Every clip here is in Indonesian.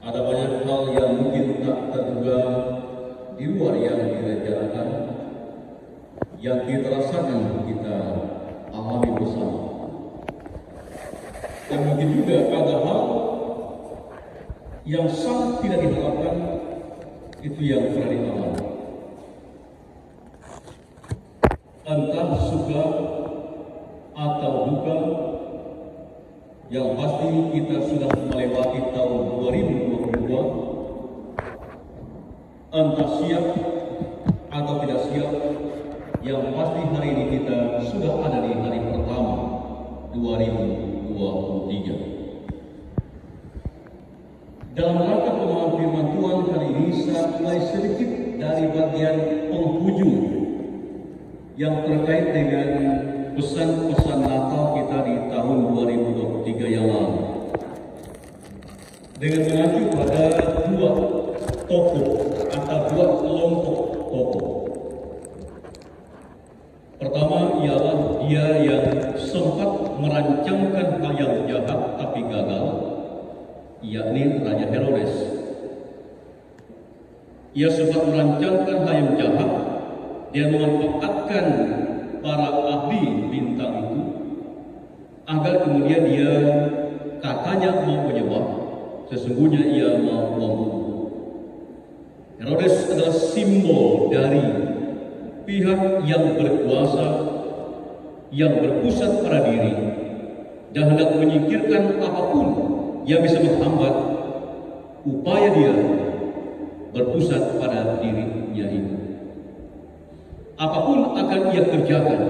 Ada banyak hal yang mungkin tak terduga di luar yang direncanakan, yang kita rasakan, kita alami bersama. Dan mungkin juga ada hal yang sangat tidak diharapkan, itu yang pernah dialami. Entah suka atau duka, yang pasti kita sudah melewati tahun 2022. Entah siap atau tidak siap, yang pasti hari ini kita sudah ada di hari pertama 2023. Dalam rangka pemahaman firman Tuhan kali ini, saya mulai sedikit dari bagian penghujung yang terkait dengan pesan-pesan Natal kita di tahun 2023 yang lalu, dengan mengacu pada dua tokoh atau dua kelompok tokoh. Pertama ialah dia yang sempat merancangkan hal yang jahat tapi gagal, yakni Raja Herodes. Ia sempat merancangkan hal yang jahat dan memanfaatkan para ahli bintang itu agar kemudian dia katanya mau menyembah, sesungguhnya ia mau membunuh. Herodes adalah simbol dari pihak yang berkuasa, yang berpusat pada diri dan hendak menyingkirkan apapun yang bisa menghambat upaya dia berpusat pada dirinya itu. Apapun akan ia kerjakan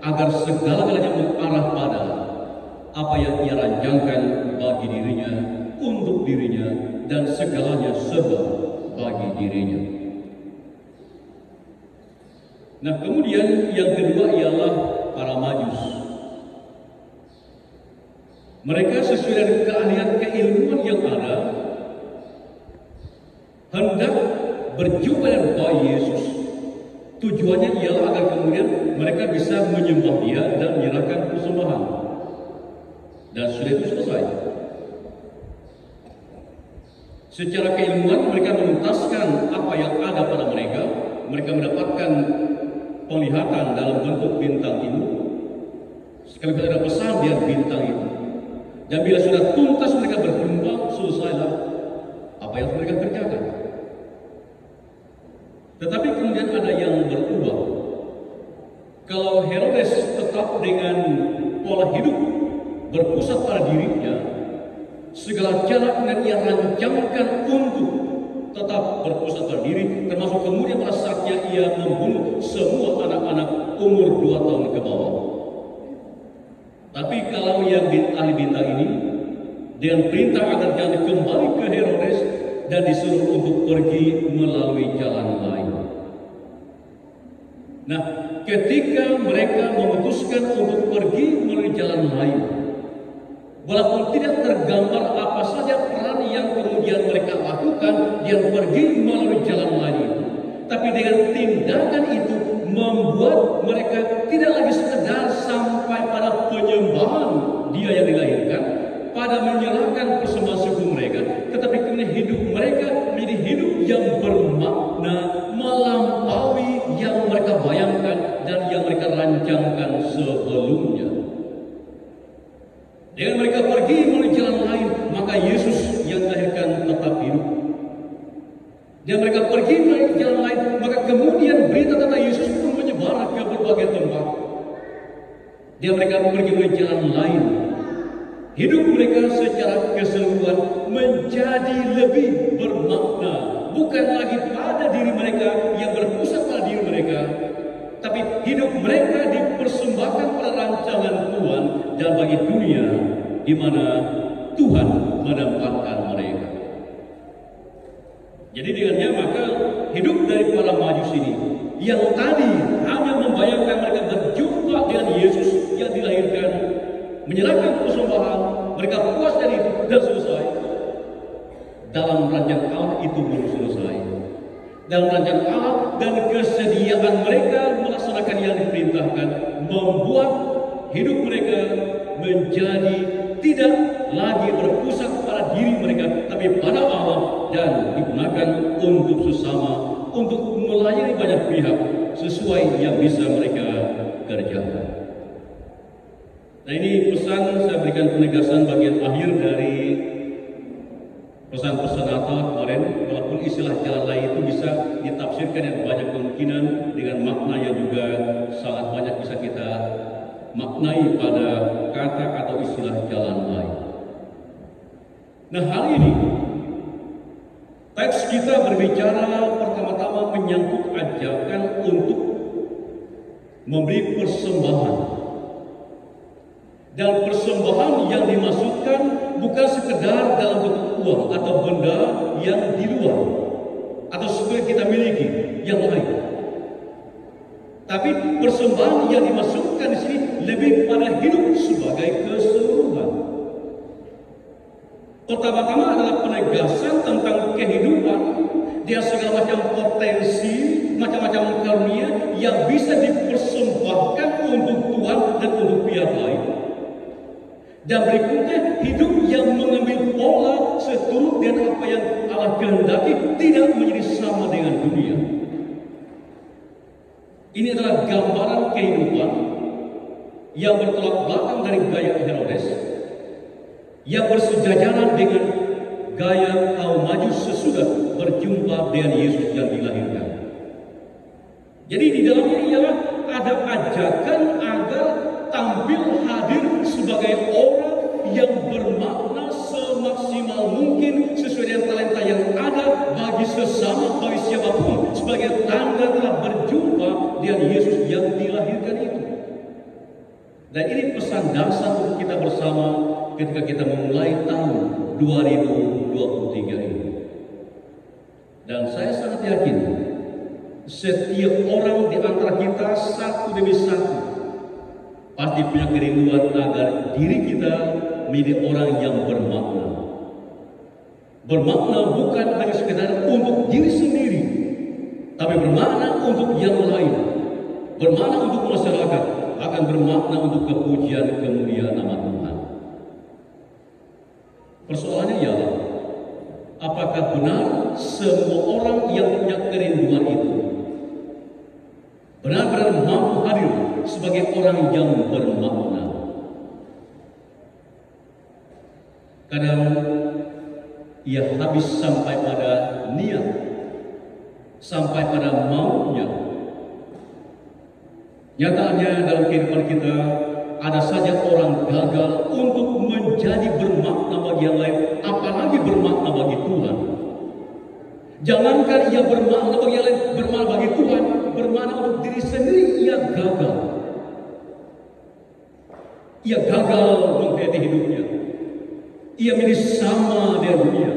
agar segala-galanya mengarah pada apa yang ia rancangkan bagi dirinya, untuk dirinya, dan segalanya serba bagi dirinya. Nah, kemudian yang kedua ialah para Majus. Mereka sesuai dengan keahlian keilmuan yang ada, hendak berjumpa dengan bayi Yesus. Tujuannya ialah agar kemudian mereka bisa menyembah dia dan menyerahkan persembahan. Dan sudah itu selesai. Secara keilmuan mereka menuntaskan apa yang ada pada mereka. Mereka mendapatkan penglihatan dalam bentuk bintang itu. Sekaligus ada pesan di bintang itu. Dan bila sudah tuntas mereka berjumpa, selesailah apa yang mereka kerjakan. Tetapi kemudian ada yang berubah. Kalau Herodes tetap dengan pola hidup berpusat pada dirinya, segala cara yang ia rancangkan untuk tetap berpusat pada diri, termasuk kemudian pada saatnya ia membunuh semua anak-anak umur 2 tahun ke bawah. Tapi kalau yang ahli bintang ini dengan perintah agar jangan kembali ke Herodes dan disuruh untuk pergi melalui jalan lain. Nah, ketika mereka memutuskan untuk pergi melalui jalan lain, walaupun tidak tergambar apa saja peran yang kemudian mereka lakukan yang pergi melalui jalan lain itu, tapi dengan tindakan itu membuat mereka tidak lagi sekedar sampai pada penyembahan dia yang dilahirkan, pada menyerahkan persembahan suku mereka, tetapi kemudian hidup mereka menjadi hidup yang bermakna, melampaui yang mereka bayangkan dan yang mereka rancangkan sebelumnya. Dengan mereka pergi melalui jalan lain, maka Yesus yang dilahirkan tetap hidup. Dan mereka pergi melalui jalan lain, maka kemudian berita tentang Yesus pun menyebar ke berbagai tempat. Dan mereka pergi melalui jalan lain. Hidup mereka secara keseluruhan menjadi lebih bermakna. Bukan lagi pada diri mereka yang berpusat pada diri mereka, tapi hidup mereka dipersembahkan pada rancangan Tuhan dan bagi dunia di mana Tuhan menempatkan mereka. Jadi dengannya maka hidup dari para Majus ini yang tadi hanya membayangkan mereka berjumpa dengan Yesus yang dilahirkan, menyerahkan persembahan, mereka puas dari itu dan selesai. Dalam rancangan Allah itu belum selesai. Dalam rancangan Allah dan kesediaan mereka melaksanakan yang diperintahkan, membuat hidup mereka menjadi tidak lagi berpusat pada diri mereka, tapi pada Allah dan digunakan untuk sesama, untuk melayani banyak pihak sesuai yang bisa mereka kerjakan. Nah, ini pesan, saya berikan penegasan bagian akhir dari pesan-pesan Natal kemarin. Walaupun istilah jalan lain itu bisa ditafsirkan yang banyak kemungkinan dengan makna yang juga sangat banyak bisa kita maknai pada kata atau istilah jalan lain. Nah, hari ini teks kita berbicara pertama-tama menyangkut ajakan untuk memberi persembahan. Dan persembahan yang dimaksudkan bukan sekedar dalam bentuk uang atau benda yang di luar atau sesuatu yang kita miliki yang lain. Tapi persembahan yang dimaksudkan di sini lebih pada hidup sebagai keseluruhan. Pertama-tama adalah penegasan tentang kehidupan, dia segala macam potensi, macam-macam karunia yang bisa dipersembahkan untuk Tuhan dan untuk pihak lain. Dan berikutnya, hidup yang mengambil pola seturut dengan apa yang Allah kehendaki, tidak menjadi sama dengan dunia. Ini adalah gambaran kehidupan yang bertolak belakang dari gaya Herodes, yang bersejajaran dengan gaya kaum maju sesudah berjumpa dengan Yesus yang dilahirkan. Jadi di dalam ini ialah ada ajakan agar tampil hadir sebagai orang yang bermakna semaksimal mungkin sesuai dengan talenta yang ada bagi sesama, bagi siapapun, sebagai tanda telah berjumpa dengan Yesus yang dilahirkan itu. Dan ini pesan dasar untuk kita bersama ketika kita memulai tahun 2023 ini. Dan saya sangat yakin setiap orang di antara kita satu demi satu pasti punya kerinduan agar diri kita menjadi orang yang bermakna. Bermakna bukan hanya sekedar untuk diri sendiri, tapi bermakna untuk yang lain. Bermakna untuk masyarakat, akan bermakna untuk kepujian kemuliaan nama Tuhan. Persoalannya ialah, apakah benar semua orang yang punya kerinduan itu benar-benar mampu hadir sebagai orang yang bermakna? Kadang ia habis sampai pada niat, sampai pada maunya. Nyatanya dalam kehidupan kita ada saja orang gagal untuk menjadi bermakna bagi yang lain, apalagi bermakna bagi Tuhan. Jangankan ia bermakna bagi yang lain, bermakna bagi Tuhan, bermakna untuk diri sendiri, ia gagal. Ia gagal menghayati hidupnya. Ia menjadi sama dengan dunia.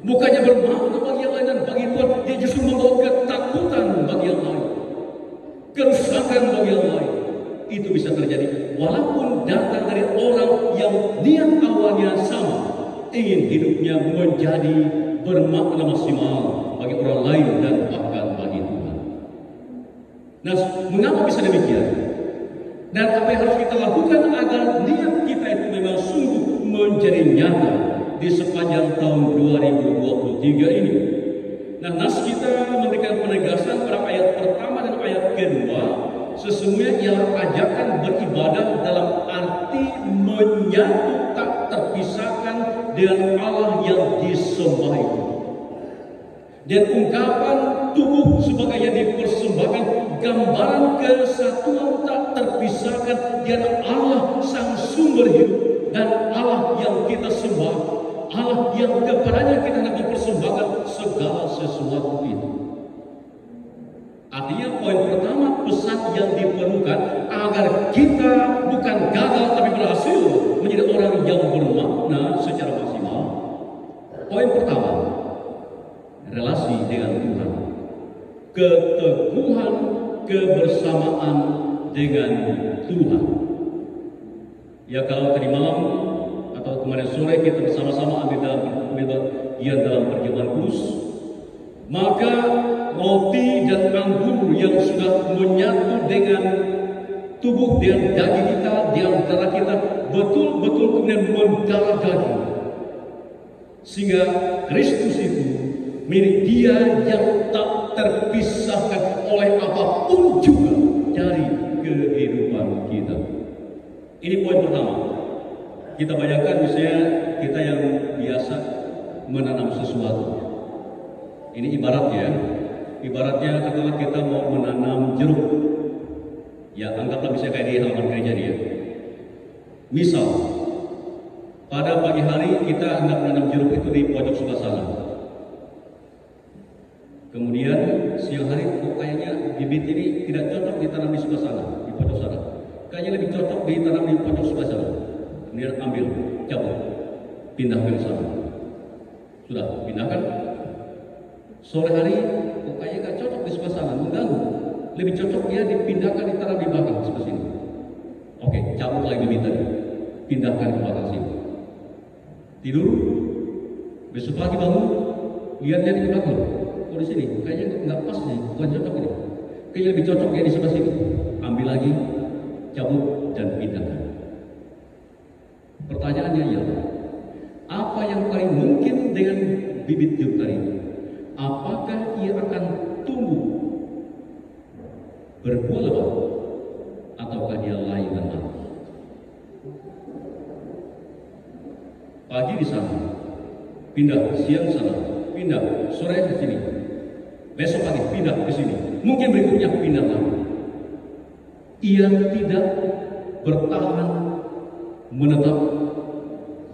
Bukannya bermakna bagi yang lain dan bagi Tuhan, dia justru membawa ketakutan bagi yang lain, kerusakan bagi yang lain. Itu bisa terjadi walaupun datang dari orang yang niat awalnya sama, ingin hidupnya menjadi bermakna maksimal bagi orang lain dan bahkan bagi Tuhan. Nah, mengapa bisa demikian? Dan apa yang harus kita lakukan agar niat kita itu memang sungguh menjadi nyata di sepanjang tahun 2023 ini? Nah, nas kita memberikan penegasan pada ayat pertama dan ayat kedua. Sesungguhnya ialah ajakan beribadah dalam arti menyatu tak terpisahkan dengan Allah yang disembah itu. Dan ungkapan tubuh sebagai yang dipersembahkan, gambaran kesatuan tak terpisahkan dengan Allah sang sumber hidup dan Allah yang kita sembah, Allah yang kepadanya kita hendak mempersembahkan segala sesuatu itu. Artinya poin pertama, pesan yang diperlukan agar kita bukan gagal tapi berhasil menjadi orang yang bermakna secara maksimal. Poin pertama, relasi dengan Tuhan, keteguhan kebersamaan dengan Tuhan. Ya, kalau tadi malam atau kemarin sore kita bersama-sama ambil dalam perjamuan kudus, maka roti dan anggur yang sudah menyatu dengan tubuh dan daging kita, di antara kita, betul-betul kemudian mendarah daging. Sehingga Kristus itu milik Dia yang tak terpisahkan oleh apapun juga dari kehidupan kita. Ini poin pertama. Kita bayangkan misalnya kita yang biasa menanam sesuatu. Ini ibaratnya ketika kita mau menanam jeruk. Ya, anggaplah misalnya kayak di halaman gereja dia. Misal, pada pagi hari kita hendak menanam jeruk itu di pojok sebelah sana. Kemudian siang hari kayaknya bibit ini tidak cocok ditanam di sebelah sana, di pojok sana. Kayaknya lebih cocok ditanam di pojok sebelah sana. Kemudian ambil, cabut, pindah ke sana. Sudah pindahkan. Sore hari kayaknya nggak cocok di sebelah sana, mengganggu. Lebih cocok dia dipindahkan, ditanam di belakang sebelah sini. Oke, cabut lagi bibit tadi, pindahkan ke belakang sini. Tidur, besok pagi bangun, lihat dia di belakang. Oh di sini, kayaknya nggak pas nih, bukan cocok ini. Kayaknya lebih cocok ya di sebelah sini. Ambil lagi, cabut dan pindahkan. Pertanyaannya ialah, apa yang paling mungkin dengan bibit jeruk tadi? Apakah ia akan tumbuh berbuah lebat, ataukah dia layu dan mati? Pagi di sana, pindah, siang sana, pindah, sore ke sini, besok pagi pindah ke sini, mungkin berikutnya pindah lagi. Ia tidak bertahan menetap,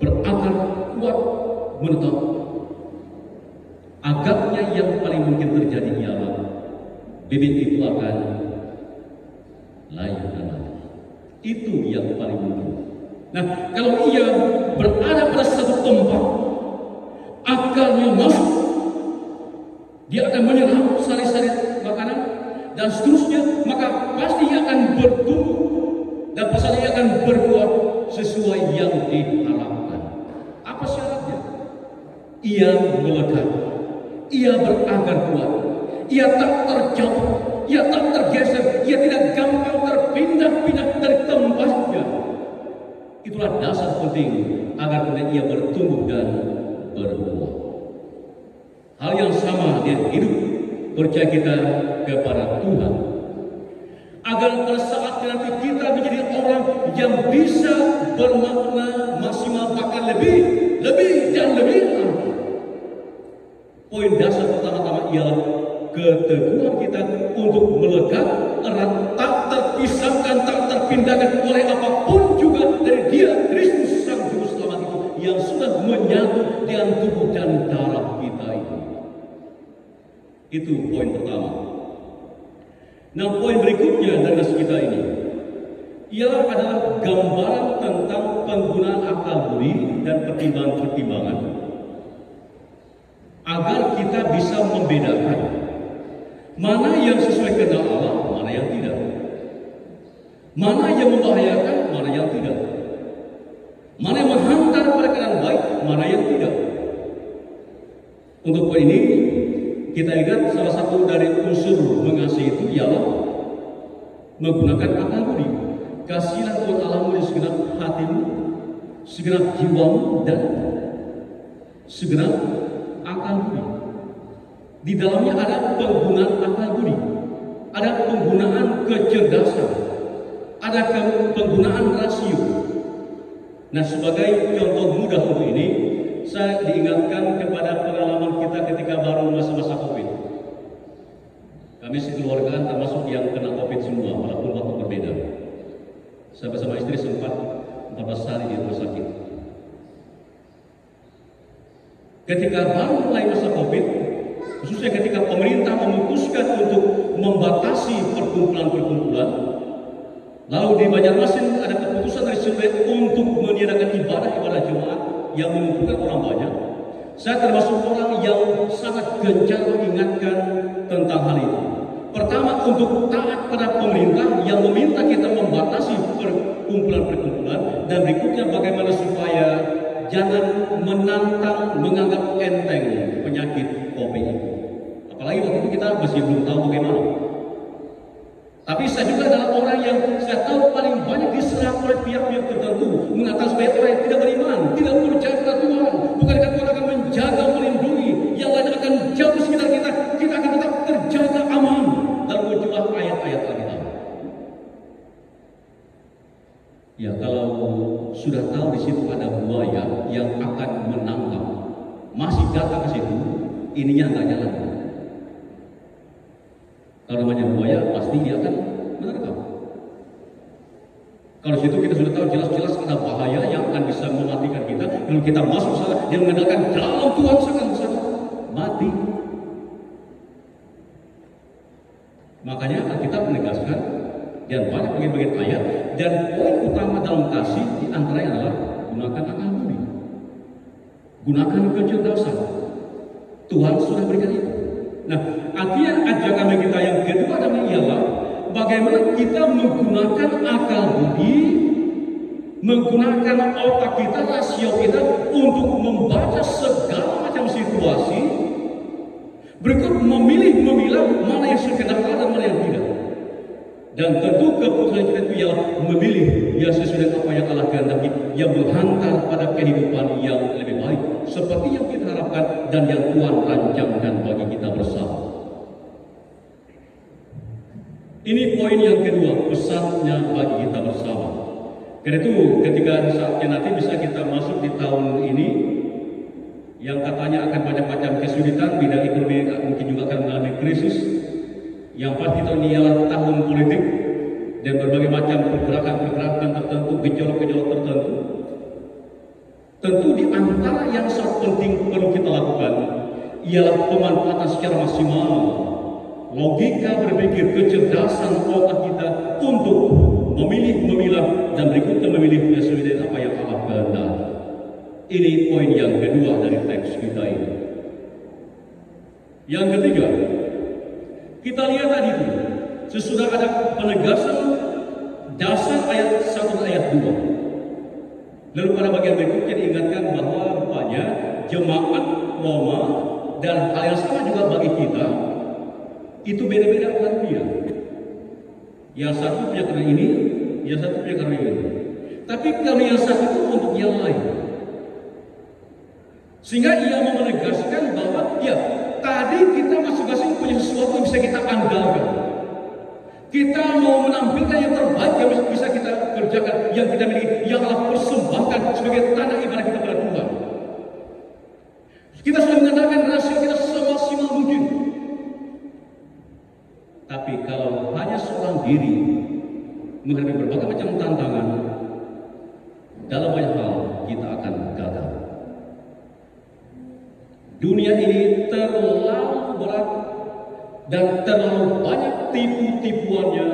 berakar kuat menetap. Agaknya yang paling mungkin terjadi ialah bibit itu akan layu dan mati. Itu yang paling mungkin. Nah, kalau ia berada pada satu tempat, akarnya masuk, dia akan menyerap sari-sari makanan dan seterusnya, maka pasti ia akan bertumbuh dan pasti ia akan berbuah sesuai yang diharapkan. Apa syaratnya? Ia melekat, ia berakar kuat, ia tak terjauh, ia tak tergeser, ia tidak gampang terpindah-pindah dari tempatnya. Itulah dasar penting agar kemudian ia bertumbuh dan berbuah. Hal yang sama dia hidup percaya kita kepada Tuhan, agar pada saat nanti kita menjadi orang yang bisa bermakna maksimal, bahkan lebih dan lebih lagi. Poin dasar pertama-tama ialah keteguhan kita untuk melekat erat, tak terpisahkan, tak terpindahkan oleh apapun juga dari Dia, Kristus Sang Juru Selamat itu, yang sudah menyatu dengan tubuh dan darah kita itu. Itu poin pertama. Nah, poin berikutnya dari kita ini ialah adalah gambaran tentang penggunaan akal budi dan pertimbangan-pertimbangan agar kita bisa membedakan mana yang sesuai kehendak Allah, mana yang tidak, mana yang membahayakan, mana yang tidak, mana yang menghantar pada keadaan baik, mana yang tidak. Untuk poin ini kita ingat salah satu dari unsur mengasihi itu ialah menggunakan akal budi. Kasihilah Tuhan Allahmu di segenap hatimu, segenap jiwamu, dan segenap akal budi. Di dalamnya ada penggunaan akal budi, ada penggunaan kecerdasan, ada penggunaan rasio. Nah, sebagai contoh mudah untuk ini, saya diingatkan kepada pengalaman kita ketika baru masa-masa COVID. Kami sekeluarga termasuk yang kena COVID semua, walaupun waktu berbeda. Saya bersama istri sempat 14 hari di rumah sakit. Ketika baru mulai masa COVID, khususnya ketika pemerintah memutuskan untuk membatasi perkumpulan-perkumpulan, lalu di Banjarmasin ada keputusan dari Survei untuk meniadakan ibadah jemaat yang mengumpulkan orang banyak. Saya termasuk orang yang sangat gencar mengingatkan tentang hal itu. Pertama, untuk taat pada pemerintah yang meminta kita membatasi perkumpulan-perkumpulan, dan berikutnya bagaimana supaya jangan menantang, menganggap enteng penyakit COVID itu. Apalagi waktu itu kita masih belum tahu bagaimana. Tapi saya juga adalah orang yang saya tahu paling banyak diserang oleh pihak-pihak tertentu, mengatakan supaya orang yang tidak beriman, tidak percaya pada Tuhan, bukankah Tuhan akan ininya nggak jalan. Kalau namanya buaya pasti dia akan menerkam. Kalau situ kita sudah tahu jelas-jelas ada bahaya yang akan bisa mematikan kita. Kalau kita masuk sana, dia mengatakan dalam Tuhan sangat mati. Makanya Alkitab menegaskan dan banyak bagian-bagian ayat, dan poin utama dalam kasih di antaranya adalah gunakan akal budi, gunakan kecerdasan. Tuhan sudah berikan itu. Nah, artinya ajakan kita yang kedua adalah ialah bagaimana kita menggunakan akal budi, menggunakan otak kita, rasio kita untuk membaca segala macam situasi. Berikut memilah mana yang sekedar dan mana yang tidak. Dan tentu keputusan kita itu ialah memilih yang sesuai dengan apa yang Allah kehendaki, yang menghantar pada kehidupan yang lebih baik seperti yang kita harapkan dan yang Tuhan rancangkan bagi kita bersama. Ini poin yang kedua, pesannya bagi kita bersama. Karena itu ketika saatnya nanti bisa kita masuk di tahun ini yang katanya akan banyak macam kesulitan, bidang ekonomi mungkin juga akan mengalami krisis. Yang pasti tahun ini ialah tahun politik dan berbagai macam pergerakan tertentu, gejolak-gejolak tertentu. Tentu di antara yang sangat penting perlu kita lakukan ialah pemanfaatan secara maksimal logika berpikir, kecerdasan otak kita untuk memilah dan berikutnya memilih sesuai dengan apa yang Allah kehendaki. Ini poin yang kedua dari teks kita ini. Yang ketiga, kita lihat tadi itu, sesudah ada penegasan dasar ayat 1 dan ayat 2. Lalu pada bagian berikutnya diingatkan bahwa rupanya jemaat Roma dan hal yang sama juga bagi kita itu beda-beda karunia. Yang satu punya karena ini, yang satu punya karena ini. Tapi karunia yang satu itu untuk yang lain. Sehingga ia mau menegaskan bahwa ya tadi kita masing-masing punya sesuatu yang bisa kita andalkan. Kita mau menampilkan yang terbaik yang bisa kita kerjakan, yang kita miliki, yang Allah persembahkan sebagai tanda ibadah kita pada Tuhan. Kita sudah mengatakan rasio kita semaksimal mungkin. Tapi kalau hanya seorang diri menghadapi berbagai macam tantangan, dalam banyak hal kita akan gagal. Dunia ini terlalu berat dan terlalu banyak tipu-tipuannya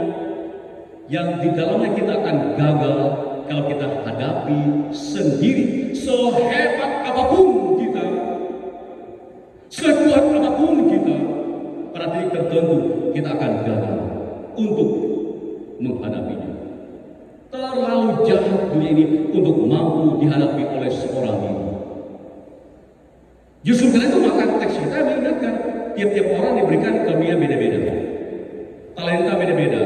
yang di dalamnya kita akan gagal kalau kita hadapi sendiri. Sehebat apapun kita, sekuat apapun kita, pada titik tertentu kita akan gagal untuk menghadapinya. Terlalu jahat dunia ini untuk mampu dihadapi oleh seorang diri. Justru karena itu maka teks kita mengingatkan tiap-tiap orang diberikan karunia beda-beda, talenta beda-beda,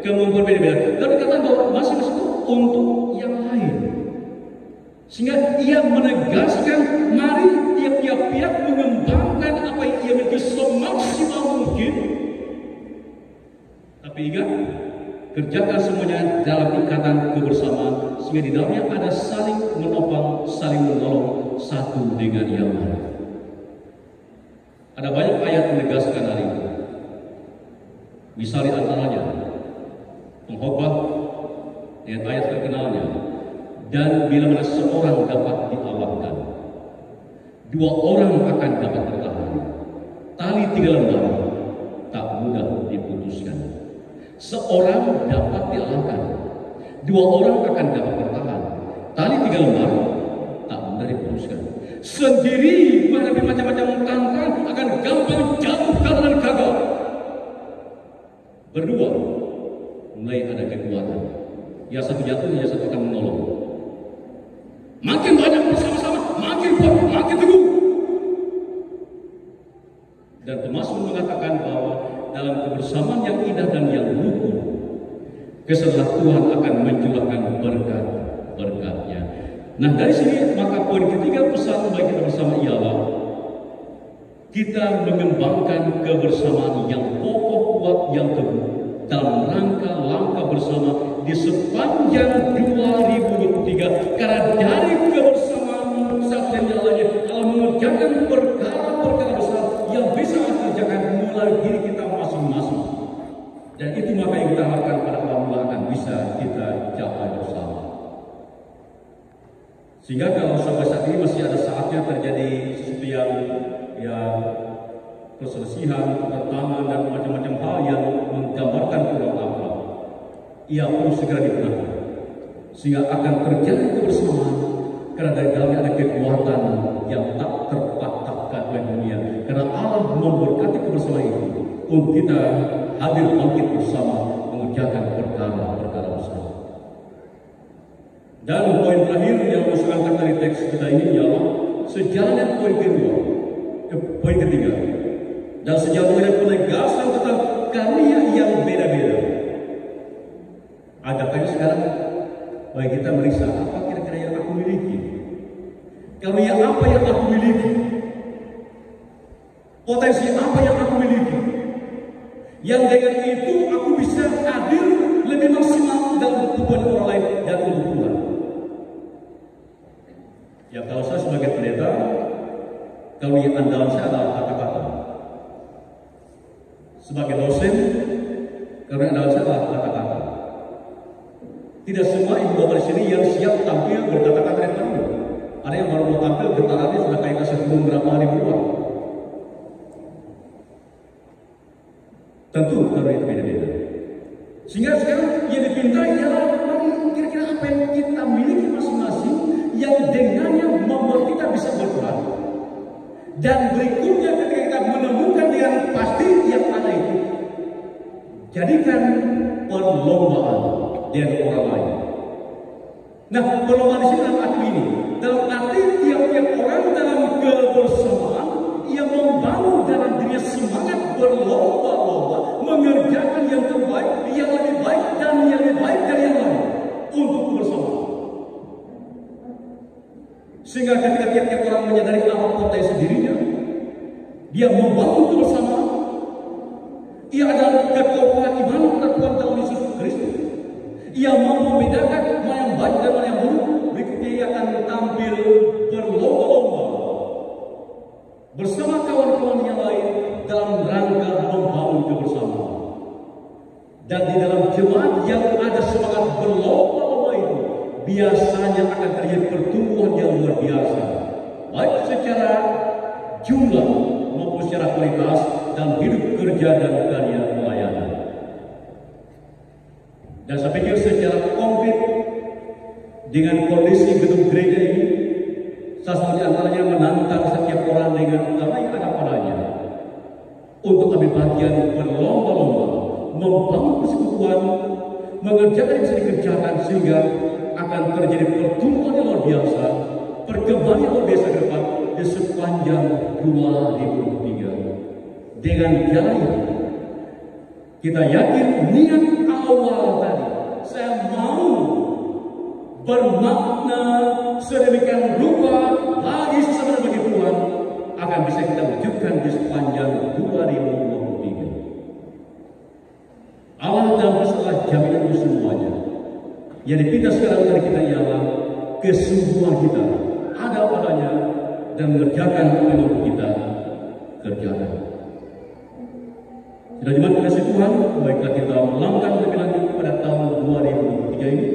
kemampuan beda-beda. Dan dikatakan bahwa masing-masing itu untuk yang lain. Sehingga ia menegaskan mari tiap-tiap pihak mengembangkan apa yang ia miliki semaksimal mungkin. Tapi ingat, kerjakan semuanya dalam ikatan kebersamaan sehingga di dalamnya ada saling menopang, saling menolong satu dengan yang lain. Ada banyak ayat menegaskan hal ini. Misalnya antaranya pengkhotbah dengan ayat terkenalnya, dan bila mana seorang dapat dialahkan, dua orang akan dapat bertahan. Tali 3 lembar tak mudah diputuskan. Seorang dapat dialahkan, dua orang akan dapat bertahan. Tali 3 lembar tak mudah diputuskan. Sendiri menghadapi macam-macam tantangan akan gampang jatuh dan gagal. Berdua mulai ada kekuatan. Yang satu jatuh, yang satu akan menolong. Makin banyak bersama-sama, makin kuat, makin teguh. Dan Mazmur mengatakan bahwa dalam kebersamaan yang indah dan yang rukun, kesetelah Tuhan akan mencurahkan berkat-berkatnya. Nah dari sini maka poin ketiga pesan bagi kita bersama ialah kita mengembangkan kebersamaan yang kokoh, kuat, yang teguh dalam rangka langkah bersama di sepanjang 2023. Karena dari kebersamaan saat yang jalannya Allah mengerjakan perkara-perkara besar Sehingga kalau sampai saat ini masih ada saatnya terjadi sesuatu yang perselisihan, pertentangan dan macam-macam hal yang menggambarkan kurang apa, ia perlu segera dibenarkan, sehingga akan terjadi kebersamaan. Karena dari dalamnya ada kekuatan yang tak terpatahkan oleh dunia. Karena Allah memberkati kebersamaan itu untuk kita hadir bangkit bersama mengerjakan perkara-perkara besar. Dan poin terakhir yang saya angkat dari teks kita ini ialah sejalan poin kedua, poin ketiga, dan sejauh ini penegasan tentang karya yang beda-beda. Adakah sekarang bagi kita meriksa apa kira-kira yang aku miliki? Karya apa yang aku miliki? Potensi apa yang aku miliki? Yang dengan itu aku bisa hadir lebih maksimal dalam hubungan orang lain dan untuk Tuhan. Ya, kalau saya sebagai pendeta, karya andalan saya adalah kata-kata. Sebagai dosen, karya andalan saya adalah kata-kata. Tidak semua ibu bapak di sini yang siap tampil berkata-kata yang baru. Ada yang baru mau tampil getarannya sudah kayak kasih turun berapa ribu orang. Tentu karena itu beda-beda. Sehingga sekarang yang dipintai ialah kira-kira apa yang kita miliki masing-masing yang dengannya membuat kita bisa berperan. Dan berikutnya ketika kita menemukan dengan pasti yang ada itu, jadikan perlombaan dengan orang lain. Nah, perlombaan di sini dalam arti ini, dalam arti tiap-tiap orang dalam kebersamaan yang membangun dalam dirinya semangat berlomba-lomba mengerjakan yang terbaik, yang lebih baik dan yang lebih baik dari yang lain untuk kebersamaan. Sehingga ketika tiap-tiap orang menyadari apa potensi dirinya, dia membangun kebersamaan. Ia adalah kekokohan iman kepada Tuhan dalam Yesus Kristus. Ia mampu membedakan mana yang baik dan mana yang buruk. Berikutnya ia akan tampil berlomba-lomba bersama kawan-kawan yang lain dalam rangka membangun kebersamaan. Dan di dalam jemaat yang ada semangat berlomba-lomba itu, biasanya akan terjadi pertumbuhan yang luar biasa, baik secara jumlah maupun secara kualitas dalam hidup kerja dan karya pelayanan. Dan saya pikir secara konkret dengan kondisi gedung gereja ini, salah satu antaranya menantang setiap orang dengan apa yang ada padanya untuk ambil bagian berlomba-lomba membangun persekutuan, mengerjakan yang bisa dikerjakan sehingga akan terjadi pertumbuhan yang luar biasa, perkembangan yang luar biasa ke depan di sepanjang 2023. Dengan jalan kita yakin niat awal tadi, saya mau bermakna sedemikian rupa bagi sesama bagi Tuhan, akan bisa kita wujudkan di sepanjang 2023. Allah dan bersama jaminan itu semuanya. Yang dipinta sekarang dari kita ialah kesungguhan kita ada padanya dan mengerjakan apa yang kita kerjakan. Sudah jemaat kasih Tuhan, baiklah kita melangkah lebih lanjut pada tahun 2023 ini.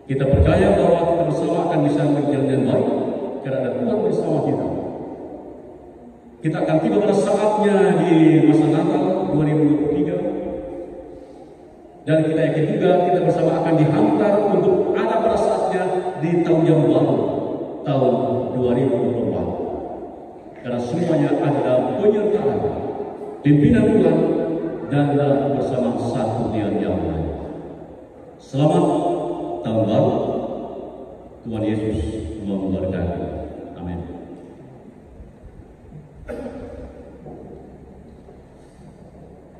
Kita percaya bahwa kita bersama akan bisa berjalan dengan baik karena ada Tuhan bersama kita. Kita akan tiba pada saatnya di masa Natal 2023. Dan kita yakin juga kita bersama akan dihantar untuk ada pada saatnya di tahun yang baru, tahun 2024. Karena semuanya adalah penyertaan pimpinan Tuhan dan dalam bersama satu dengan yang lain. Selamat tahun baru. Tuhan Yesus memberkati. Amin.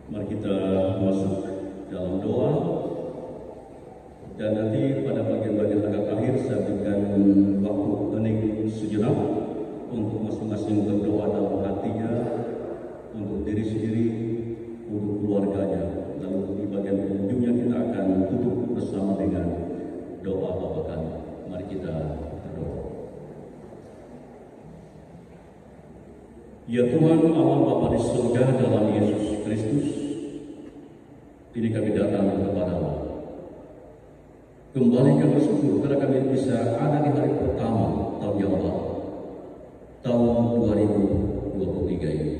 Mari kita masuk dalam doa, dan nanti pada bagian-bagian agak akhir saya berikan waktu hening sejenak untuk masing-masing berdoa dalam hatinya, untuk diri sendiri, untuk keluarganya. Lalu di bagian penghujungnya kita akan tutup bersama dengan doa Bapa Kami. Mari kita berdoa. Ya Tuhan Allah Bapa di surga, dalam Yesus Kristus, ini kami datang kepada-Mu. Kembali kami bersyukur karena kami bisa ada di hari pertama tahun yang baru, tahun 2023 ini.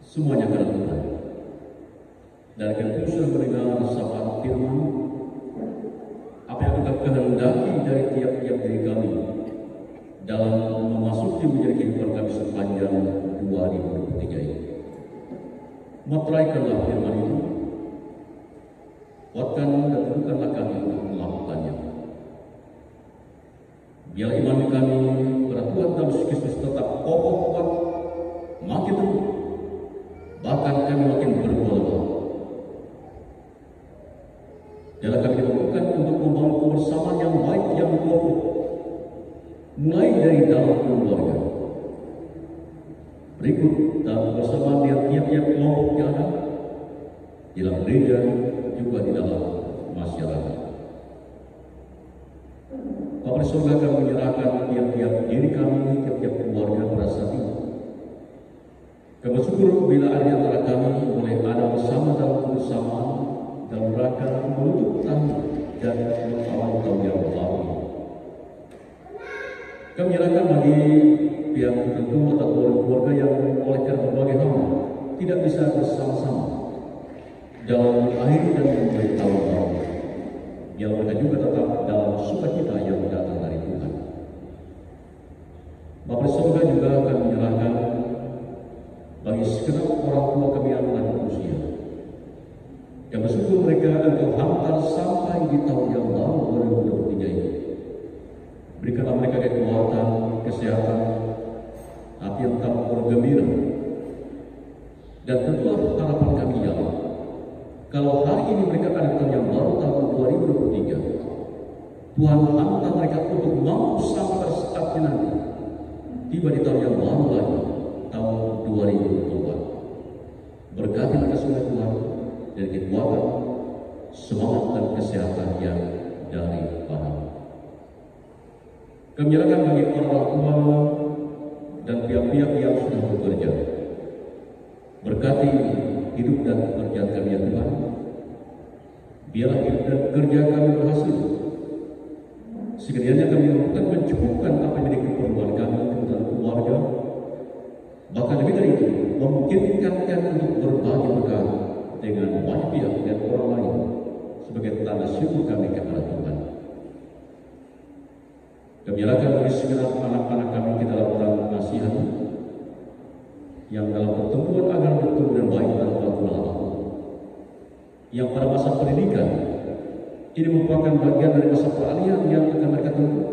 Semuanya karena Tuhan. Dan kami pun sudah mendengar sapaan firman, apa yang Engkau kehendaki dari tiap-tiap diri kami dalam memasuki menjadi kehidupan kami sepanjang 2023 ini. Meteraikanlah firman itu, kuatkan dan teguhkanlah kami untuk melakukannya. Biar iman kami pada Tuhan dalam Yesus Kristus tetap kokoh kuat, makin teguh, bahkan kami makin berbuah. Jangan kami dimampukan untuk membangun kebersamaan yang baik, yang kokoh, mulai dari dalam keluarga. Berikut dalam kebersamaan di tiap-tiap kelompok yang ada, di dalam gereja, juga di dalam masyarakat. Bapa di surga, kami menyerahkan tiap-tiap diri kami, tiap-tiap keluarga pada saat ini. Kami bersyukur bila ada di antara kami boleh ada bersama dalam kebersamaan dalam rangka menutup tahun dan mengawal tahun yang baru. Kami menyerahkan bagi pihak tertentu atau keluarga yang oleh karena berbagai hal tidak bisa bersama-sama dalam mengakhiri dan memulai tahun baru. Biar mereka juga tetap dalam sukacita yang datang dari Tuhan. Bapa di surga juga akan menyerahkan bagi segenap orang tua kami yang telah berusia, yang bersyukur mereka Engkau hantar sampai di tahun yang baru 2023 ini. Berikanlah mereka kekuatan, kesehatan, hati yang tetap bergembira. Dan tentulah harapan kami ya Allah, kalau hari ini mereka ada tahun yang baru tahun 2023, Tuhan hantar mereka untuk mampu sampai saatnya nanti tiba di tahun yang baru lagi, tahun 2024. Berkati mereka semua Tuhan dari kekuatan, semangat dan kesehatan yang daripada. Kami menyerahkan bagi orang tua dan pihak-pihak yang sudah bekerja. Berkati hidup dan pekerjaan kami ya Tuhan. Biarlah hidup dan kerja kami berhasil. Sekiranya kami bukan mencukupkan apa yang menjadi keperluan kami, kebutuhan keluarga, bahkan lebih dari itu, memungkinkan kami untuk berbagi bekal dengan banyak pihak dan orang lain sebagai tanda syukur kami kepada Tuhan. Kami menyerahkan bagi segenap anak-anak kami ke dalam perang pengasihan yang dalam pertumbuhan agar bertumbuh dan baik tanpa Allah, yang pada masa pendidikan ini merupakan bagian dari masa peralihan yang akan mereka tempuh,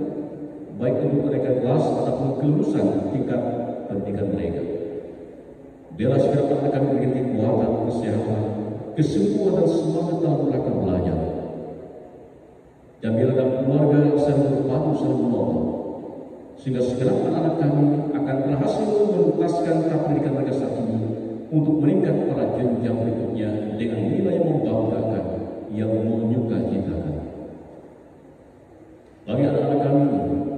baik untuk mereka kelas ataupun kelulusan tingkat pendidikan mereka. Biarlah segenap anak kami berikan kekuatan, kesehatan, kesungguhan dan semangat dalam mereka belajar. Dan biarlah dalam keluarga saling berpadu, saling menolong, sehingga segenap anak-anak kami akan berhasil menuntaskan tahap pendidikan mereka saat ini untuk meningkat pada jenjang berikutnya dengan nilai yang membanggakan, yang menyukacitakan. Bagi anak-anak kami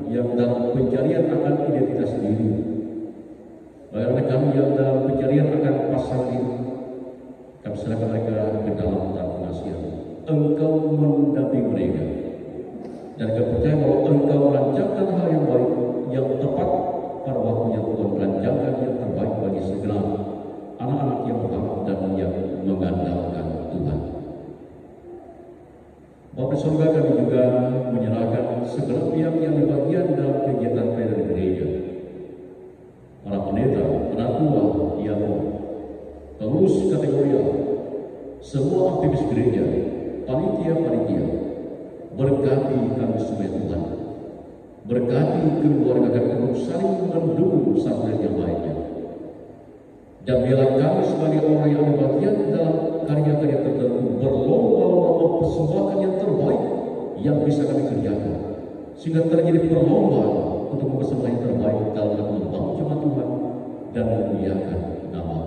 yang dalam pencarian akan identitas diri, bagi anak kami yang dalam pencarian akan pasangan ini, kami serahkan mereka ke dalam tahap pengasihan. Engkau mendampingi mereka, dan kami percaya bahwa Engkau merancangkan hal yang baik, yang tepat pada waktunya. Tuhan merancangkan yang terbaik bagi segala anak-anak yang berharap dan yang mengandalkan Tuhan. Bapa di surga, kami juga menyerahkan segala pihak yang berbagian dalam kegiatan pelayanan gereja, para pendeta, penatua, diakon, pengurus kategori, semua aktivis gereja, panitia-panitia. Berkati kami semua Tuhan. Berkati keluarga kami untuk saling mendukung satu yang lainnya. Dan biarlah kami sebagai orang yang berbagian dalam karya-karya tertentu berlomba-lomba mempersembahkan yang terbaik yang bisa kami kerjakan, sehingga terjadi perlombaan untuk mempersembahkan yang terbaik dalam membangun jemaat Tuhan dan memuliakan nama.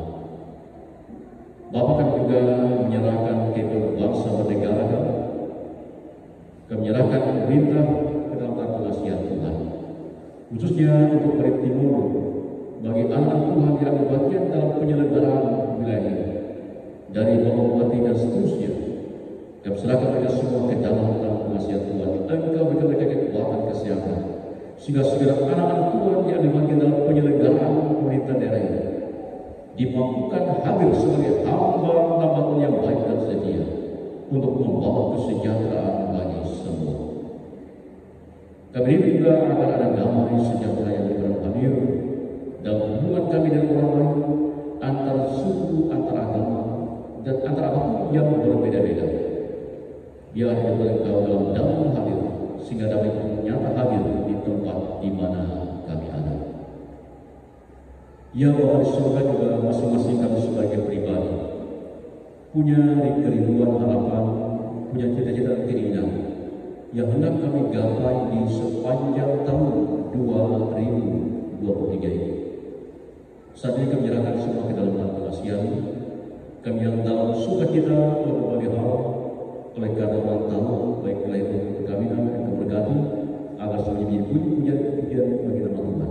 Bapak kami juga menyerahkan kehidupan bangsa dan negara kami. Kami menyerahkan pemerintah ke dalam tahap pengasihan Tuhan, khususnya untuk Bali Timur, bagi anak Tuhan yang berbagian dalam penyelenggaraan wilayah ini, dari Bupati dan seterusnya, Kami serahkan mereka semua ke dalam pengasihan Tuhan. Engkau berikan mereka kekuatan kesehatan, sehingga segera anak-anak Tuhan yang dipanggil dalam penyelenggaraan pemerintah daerah ini dimampukan hadir sebagai hamba-hamba yang baik dan setia untuk membawa kesejahteraan bagi semua. Kami rindu juga agar ada damai sejahtera yang hadir dalam hubungan kami dengan orang lain, antara suku, antara agama, dan antara apapun yang berbeda-beda. Biar Engkau dalam damai hadir, sehingga damai nyata hadir di tempat di mana kami ada. Ya Bapa di surga, juga masing-masing kami sebagai pribadi punya kerinduan, harapan, punya cita-cita dan keinginan yang hendak kami gapai di sepanjang tahun 2023 ini. Saat ini kami menyerahkan semua ke dalam pengasihan. Kami yang dalam sukacita oleh berbagai hal, oleh karena orang tahu baik kelahiran perkawinan dan keberkati, agar semuanya punya pujian bagi nama Tuhan.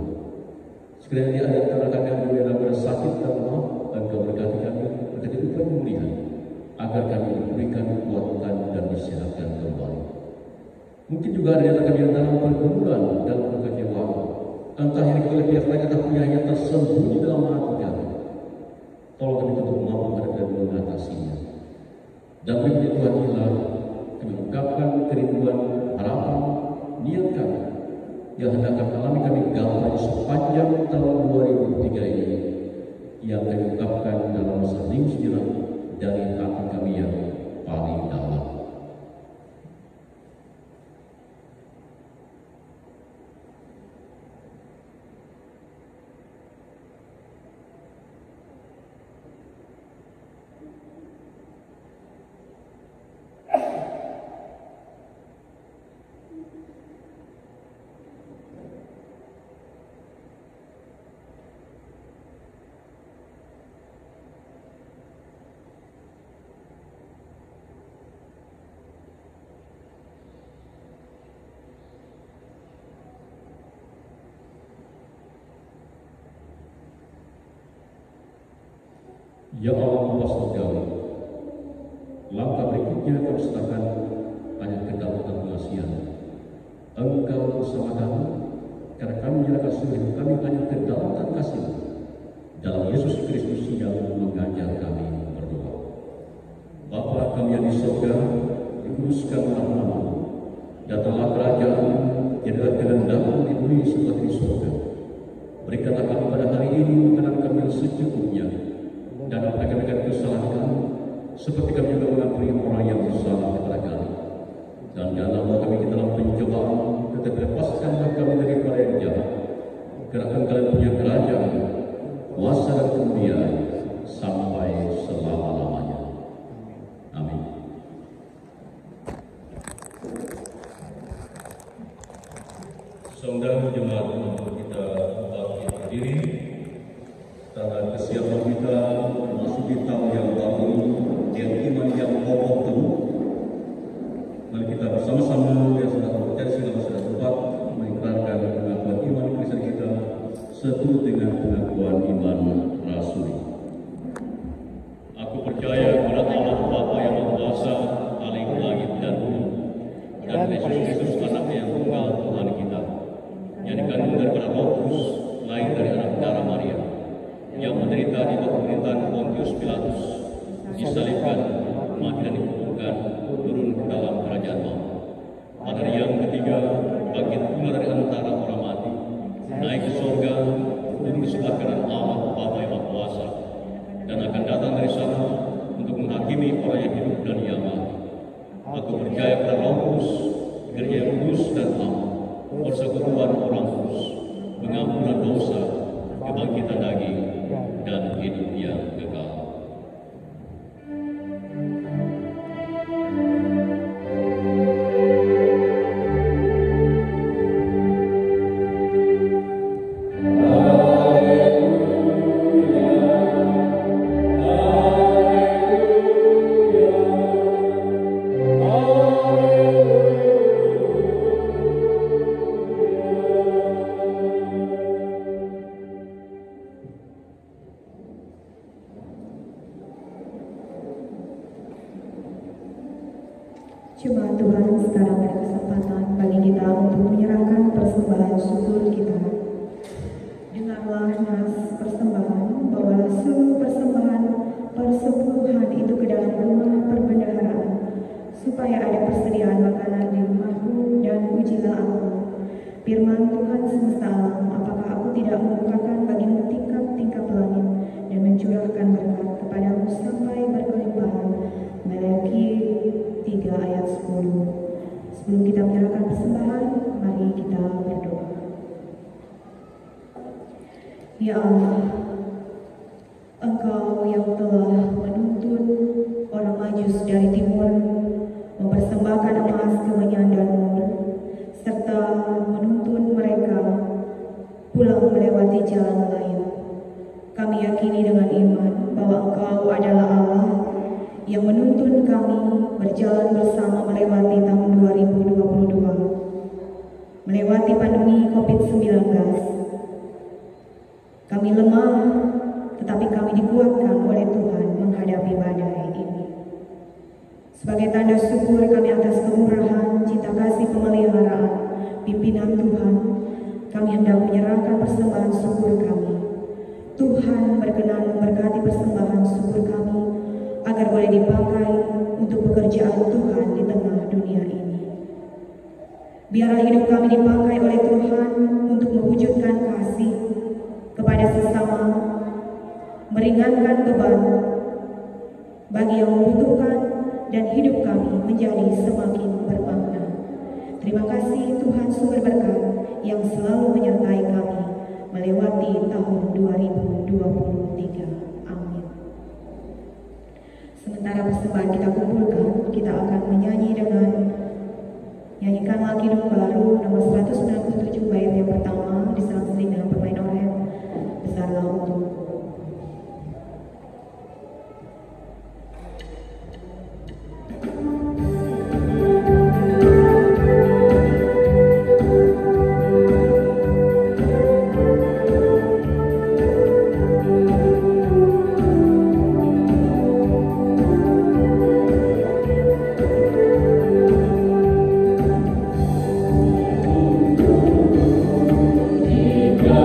Sekiranya dia ada antara kami yang berada sakit dan lemah, dan Kau berkati kami, berkati upaya pemulihan, agar kami diberikan kekuatan dan disehatkan kembali. Mungkin juga ada yang kami yang dalam pergumulan, dalam kekecewaan, entah yang oleh pihak lain atau punya yang tersembunyi dalam hati kami. Tolong kami untuk mampu menghadapi dan mengatasinya. Dan beri Tuhan inilah kami ungkapkan kerinduan, harapan, niat kami yang hendak kami alami, kami gapai sepanjang tahun 2003 ini, yang kami ungkapkan dalam seling sejenak dari hati kami yang paling dalam. Ya Allah Bapa Surgawi, langkah berikutnya kami serahkan hanya ke dalam pengasihan. Engkau bersama kami, karena kami menyerahkan seluruh hidup kami hanya ke dalam kasih dalam Yesus Kristus yang mengajar kami berdoa. Bapa kami yang di surga, dikuduskanlah nama-Mu, datanglah kerajaan, jadilah kehendak-Mu di bumi seperti di surga. Berikanlah kami pada hari ini makanan kami yang secukupnya, dan ampunikan kesalahan kami, seperti kami juga mengampuni orang yang bersalah kepada kami. Dan janganlah bawa kami ke dalam pencobaan, tetapi lepaskanlah kami daripada yang jahat. Karena Engkau punya kerajaan, kuasa dan kemuliaan sampai selama-lamanya. Amin. Saudara jemaat, kita bangkit berdiri. Tanda kesiapan kita memasuki tahun yang baru dengan iman yang kokoh teguh. Mari kita bersama-sama yang sudah percaya sudah sempat mengikrarkan pengakuan iman Kristen kita seturut dengan pengakuan iman rasuli. Aku percaya kepada Allah Bapa yang Maha Kuasa, paling langit dan bumi, dan Yesus Kristus Anaknya yang tunggal Tuhan kita, yang dikandung daripada Roh Kudus, lahir dari anak darah Maria, yang menderita di bawah pemerintahan Pontius Pilatus, disalibkan, mati dan dikuburkan, turun ke dalam kerajaan maut. Pada hari yang ketiga, bangkit pula dari antara orang mati, naik ke surga, duduk di sebelah kanan Allah Bapa yang Maha Kuasa, dan akan datang dari sana untuk menghakimi orang yang hidup dan yang mati. Aku percaya pada Roh Kudus, gereja yang kudus dan am, persekutuan orang kudus, pengampunan dosa, kebangkitan daging, dan hidup yang kekal. sekarang ada kesempatan bagi kita untuk menyerahkan persembahan syukur kita. Dengarlah nas persembahan, bawalah seluruh persembahan persepuluhan itu ke dalam rumah perbendaharaan, supaya ada persediaan makanan di rumahku, dan ujilah aku. Firman Tuhan semesta alam, apakah aku tidak membukakan bagimu tingkap-tingkap langit dan mencurahkan berkat kepadamu sampai berkelimpahan. Maleakhi 3 ayat 10. Sebelum kita menyerahkan persembahan, mari kita berdoa. Ya Allah, Engkau yang telah menuntun orang Majus dari timur mempersembahkan emas, kemenyan, dan mur, serta menuntun mereka pulang melewati jalan lain. Kami yakini dengan iman bahwa Engkau adalah Allah yang menuntun kami berjalan bersama melewati tahun 2022, melewati pandemi COVID-19. Kami lemah, tetapi kami dikuatkan oleh Tuhan menghadapi badai ini. Sebagai tanda syukur kami atas kemurahan, cinta kasih, pemeliharaan, pimpinan Tuhan, kami hendak menyerahkan persembahan syukur kami. Tuhan berkenan memberkati persembahan syukur kami agar boleh dipakai untuk pekerjaan Tuhan di tengah dunia ini. Biarlah hidup kami dipakai oleh Tuhan untuk mewujudkan kasih kepada sesama, meringankan beban bagi yang membutuhkan, dan hidup kami menjadi semakin bermakna. Terima kasih Tuhan sumber berkat yang selalu menyertai kami melewati tahun 2023. Amin. Sementara persembahan kita kumpulkan, kita akan menyanyi dengan nyanyikan lagi dong baru nomor 197 bait yang pertama, diselang-seling dengan bermain organ Besarlah Untukku. Jika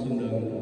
Sundang